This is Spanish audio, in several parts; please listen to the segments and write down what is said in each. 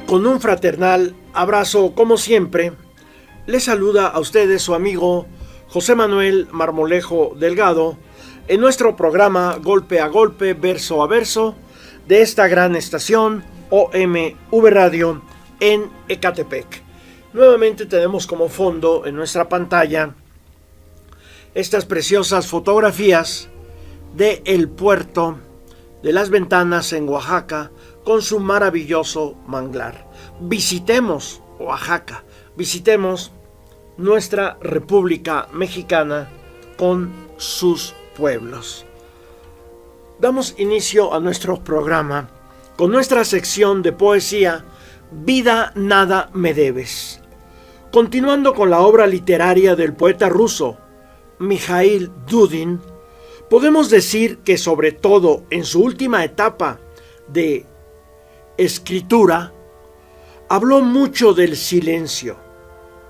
Con un fraternal abrazo, como siempre, les saluda a ustedes su amigo José Manuel Marmolejo Delgado en nuestro programa Golpe a Golpe, Verso a Verso de esta gran estación OMV Radio en Ecatepec. Nuevamente tenemos como fondo en nuestra pantalla estas preciosas fotografías de el puerto de Las Ventanas en Oaxaca con su maravilloso manglar. Visitemos Oaxaca, visitemos nuestra República Mexicana con sus pueblos. Damos inicio a nuestro programa con nuestra sección de poesía Vida nada me debes. Continuando con la obra literaria del poeta ruso Mijaíl Dudin, podemos decir que sobre todo en su última etapa de escritura, habló mucho del silencio,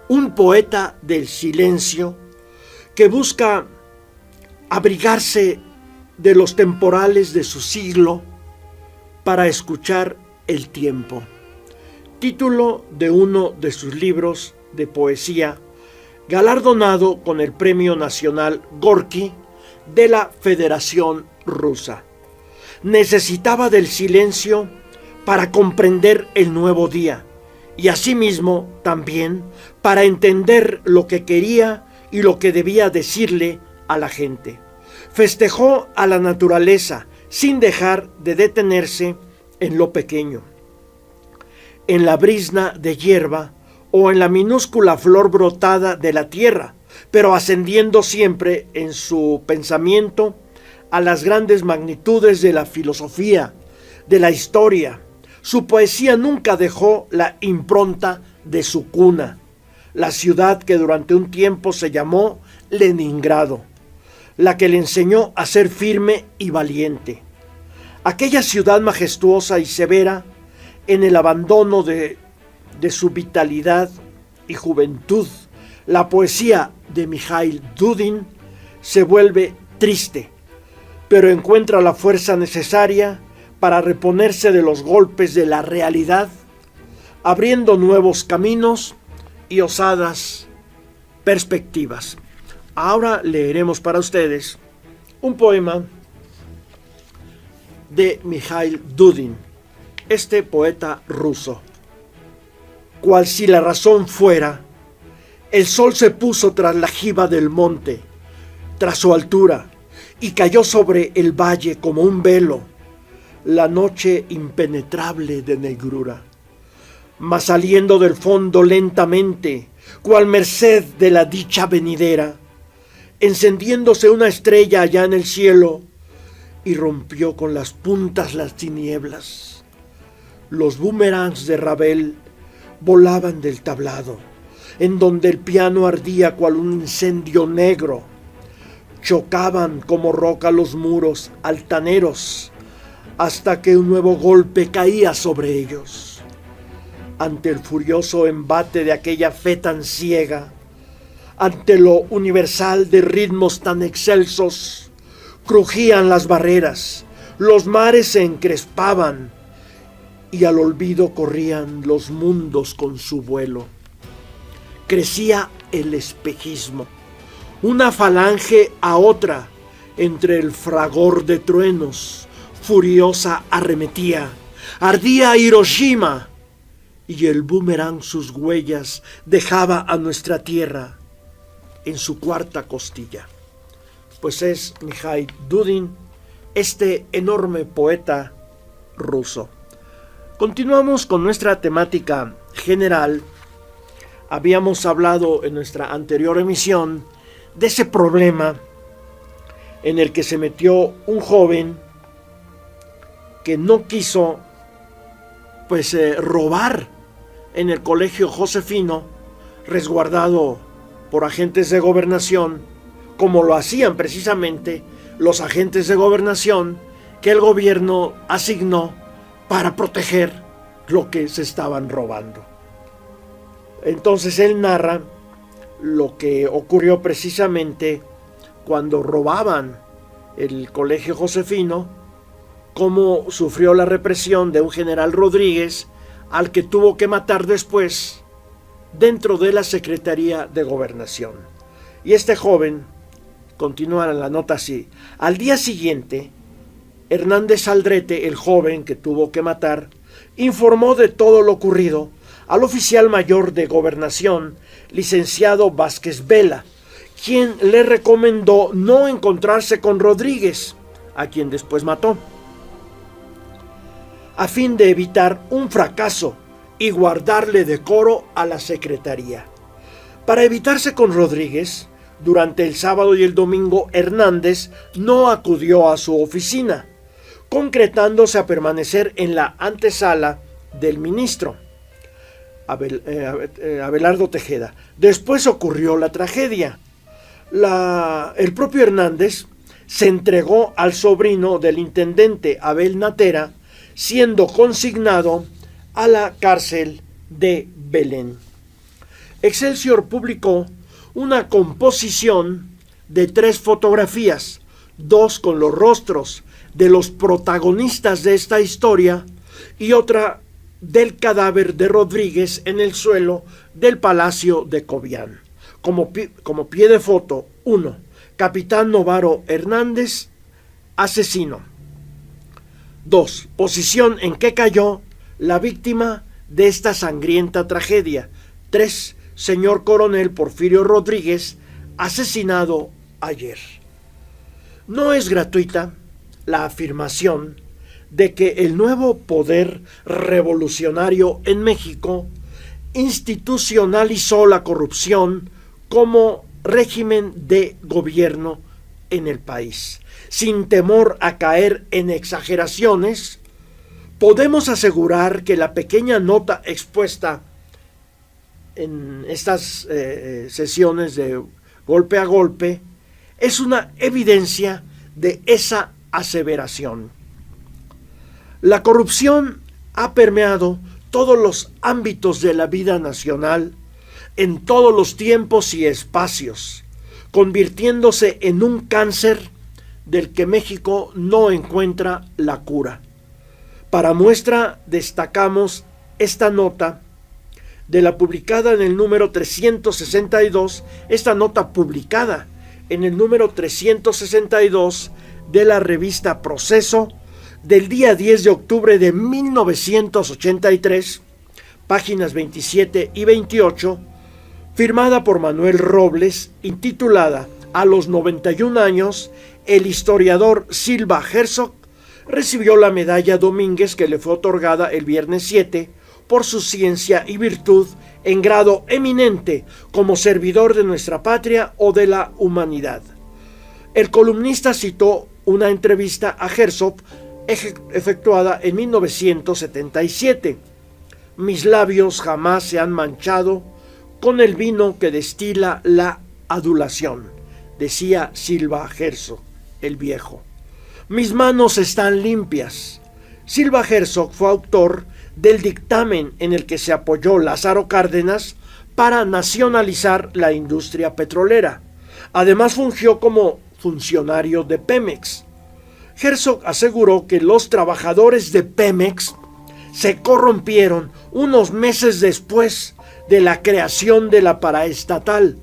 un poeta del silencio que busca abrigarse de los temporales de su siglo para escuchar el tiempo. Título de uno de sus libros de poesía, galardonado con el Premio Nacional Gorki de la Federación Rusa. Necesitaba del silencio para comprender el nuevo día y asimismo también para entender lo que quería y lo que debía decirle a la gente. Festejó a la naturaleza sin dejar de detenerse en lo pequeño, en la brizna de hierba o en la minúscula flor brotada de la tierra, pero ascendiendo siempre en su pensamiento a las grandes magnitudes de la filosofía, de la historia. Su poesía nunca dejó la impronta de su cuna, la ciudad que durante un tiempo se llamó Leningrado, la que le enseñó a ser firme y valiente. Aquella ciudad majestuosa y severa, en el abandono de su vitalidad y juventud, la poesía de Mijaíl Dudin se vuelve triste, pero encuentra la fuerza necesaria para reponerse de los golpes de la realidad, abriendo nuevos caminos y osadas perspectivas. Ahora leeremos para ustedes un poema de Mijaíl Dudin, este poeta ruso. Cual si la razón fuera, el sol se puso tras la jiba del monte, tras su altura, y cayó sobre el valle como un velo, la noche impenetrable de negrura. Mas saliendo del fondo lentamente, cual merced de la dicha venidera, encendiéndose una estrella allá en el cielo, y rompió con las puntas las tinieblas. Los boomerangs de Ravel volaban del tablado, en donde el piano ardía cual un incendio negro. Chocaban como roca los muros altaneros, hasta que un nuevo golpe caía sobre ellos. Ante el furioso embate de aquella fe tan ciega, ante lo universal de ritmos tan excelsos, crujían las barreras, los mares se encrespaban, y al olvido corrían los mundos con su vuelo. Crecía el espejismo, una falange a otra, entre el fragor de truenos, furiosa arremetía, ardía Hiroshima, y el boomerang sus huellas dejaba a nuestra tierra en su cuarta costilla. Pues es Mijaíl Dudin, este enorme poeta ruso. Continuamos con nuestra temática general. Habíamos hablado en nuestra anterior emisión de ese problema en el que se metió un joven que no quiso robar en el colegio josefino, resguardado por agentes de gobernación, como lo hacían precisamente los agentes de gobernación que el gobierno asignó para proteger lo que se estaban robando. Entonces él narra lo que ocurrió precisamente cuando robaban el Colegio Josefino, cómo sufrió la represión de un general Rodríguez al que tuvo que matar después dentro de la Secretaría de Gobernación. Y este joven, continúa la nota así: al día siguiente, Hernández Aldrete, el joven que tuvo que matar, informó de todo lo ocurrido al oficial mayor de Gobernación, licenciado Vázquez Vela, quien le recomendó no encontrarse con Rodríguez, a quien después mató, a fin de evitar un fracaso y guardarle decoro a la secretaría. Para evitarse con Rodríguez, durante el sábado y el domingo Hernández no acudió a su oficina, concretándose a permanecer en la antesala del ministro Abelardo Tejeda. Después ocurrió la tragedia. El propio Hernández se entregó al sobrino del intendente Abel Natera, siendo consignado a la cárcel de Belén. Excelsior publicó una composición de 3 fotografías, 2 con los rostros de los protagonistas de esta historia y otra del cadáver de Rodríguez en el suelo del Palacio de Cobián. Como pie de foto: 1. Capitán Novaro Hernández, asesino. 2. Posición en que cayó la víctima de esta sangrienta tragedia. 3. Señor Coronel Porfirio Rodríguez, asesinado ayer. No es gratuita la afirmación de que el nuevo poder revolucionario en México institucionalizó la corrupción como régimen de gobierno en el país. Sin temor a caer en exageraciones, podemos asegurar que la pequeña nota expuesta en estas sesiones de golpe a golpe es una evidencia de esa aseveración. La corrupción ha permeado todos los ámbitos de la vida nacional en todos los tiempos y espacios, convirtiéndose en un cáncer del que México no encuentra la cura. Para muestra destacamos esta nota de la publicada en el número 362, esta nota publicada en el número 362 de la revista Proceso del día 10 de octubre de 1983, páginas 27 y 28, firmada por Manuel Robles, intitulada A los 91 años, el historiador Silva Herzog recibió la medalla Domínguez que le fue otorgada el viernes 7 por su ciencia y virtud en grado eminente como servidor de nuestra patria o de la humanidad. El columnista citó una entrevista a Herzog efectuada en 1977. Mis labios jamás se han manchado con el vino que destila la adulación, decía Silva Herzog, el viejo. Mis manos están limpias. Silva Herzog fue autor del dictamen en el que se apoyó Lázaro Cárdenas para nacionalizar la industria petrolera. Además fungió como funcionario de Pemex. Herzog aseguró que los trabajadores de Pemex se corrompieron unos meses después de la creación de la paraestatal,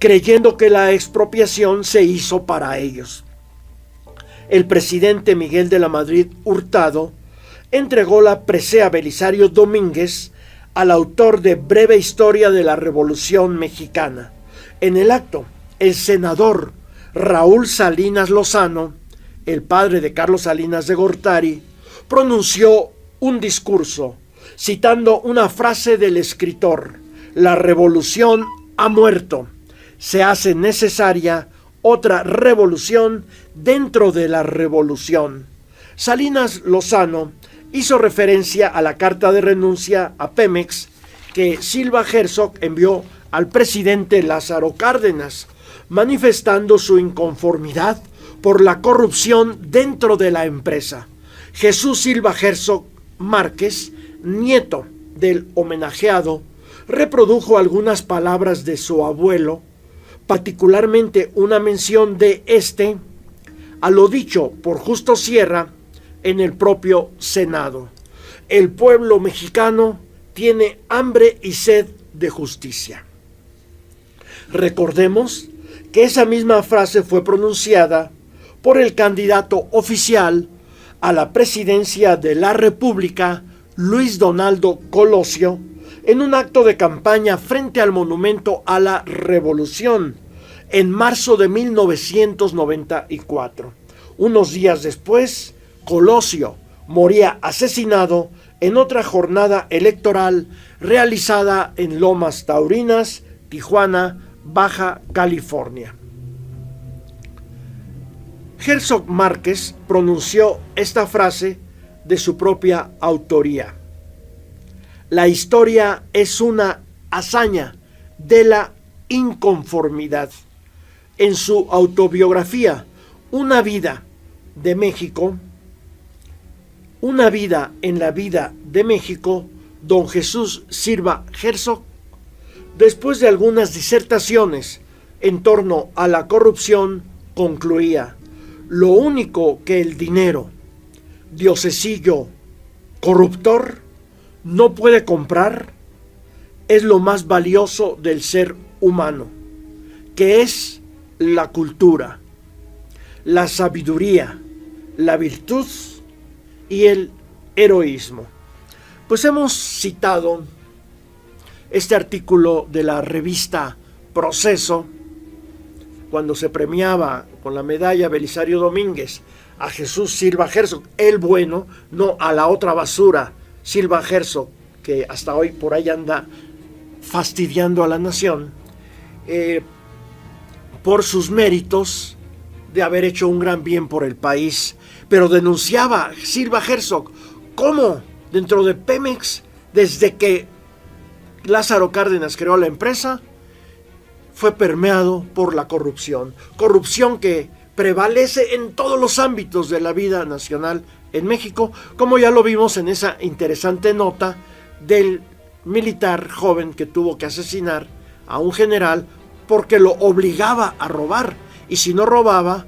creyendo que la expropiación se hizo para ellos. El presidente Miguel de la Madrid Hurtado entregó la presea Belisario Domínguez al autor de Breve Historia de la Revolución Mexicana. En el acto, el senador Raúl Salinas Lozano, el padre de Carlos Salinas de Gortari, pronunció un discurso citando una frase del escritor: la revolución ha muerto, se hace necesaria otra revolución dentro de la revolución. Salinas Lozano hizo referencia a la carta de renuncia a Pemex que Silva Herzog envió al presidente Lázaro Cárdenas, manifestando su inconformidad por la corrupción dentro de la empresa. Jesús Silva Herzog Márquez, nieto del homenajeado, reprodujo algunas palabras de su abuelo, particularmente una mención de este a lo dicho por Justo Sierra en el propio Senado. El pueblo mexicano tiene hambre y sed de justicia. Recordemos que esa misma frase fue pronunciada por el candidato oficial a la presidencia de la República, Luis Donaldo Colosio, en un acto de campaña frente al Monumento a la Revolución, en marzo de 1994. Unos días después, Colosio moría asesinado en otra jornada electoral realizada en Lomas Taurinas, Tijuana, Baja California. Herzog Márquez pronunció esta frase de su propia autoría. La historia es una hazaña de la inconformidad. En su autobiografía, Una vida de México, Una vida en la vida de México, don Jesús Silva Herzog, después de algunas disertaciones en torno a la corrupción, concluía: lo único que el dinero, diosesillo corruptor, no puede comprar es lo más valioso del ser humano, que es la cultura, la sabiduría, la virtud y el heroísmo. Pues hemos citado este artículo de la revista Proceso, cuando se premiaba con la medalla Belisario Domínguez a Jesús Silva Herzog, el bueno, no a la otra basura, Silva Herzog, que hasta hoy por ahí anda fastidiando a la nación, por sus méritos de haber hecho un gran bien por el país. Pero denunciaba Silva Herzog cómo dentro de Pemex, desde que Lázaro Cárdenas creó la empresa, fue permeado por la corrupción que prevalece en todos los ámbitos de la vida nacional en México, como ya lo vimos en esa interesante nota del militar joven que tuvo que asesinar a un general porque lo obligaba a robar, y si no robaba,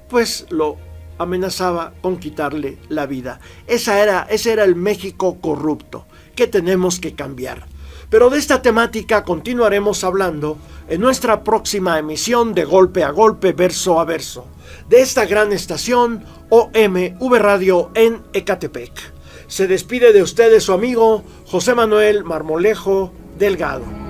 pues lo amenazaba con quitarle la vida. Ese era el México corrupto que tenemos que cambiar. Pero de esta temática continuaremos hablando en nuestra próxima emisión de Golpe a Golpe, Verso a Verso, de esta gran estación OMV Radio en Ecatepec. Se despide de ustedes su amigo José Manuel Marmolejo Delgado.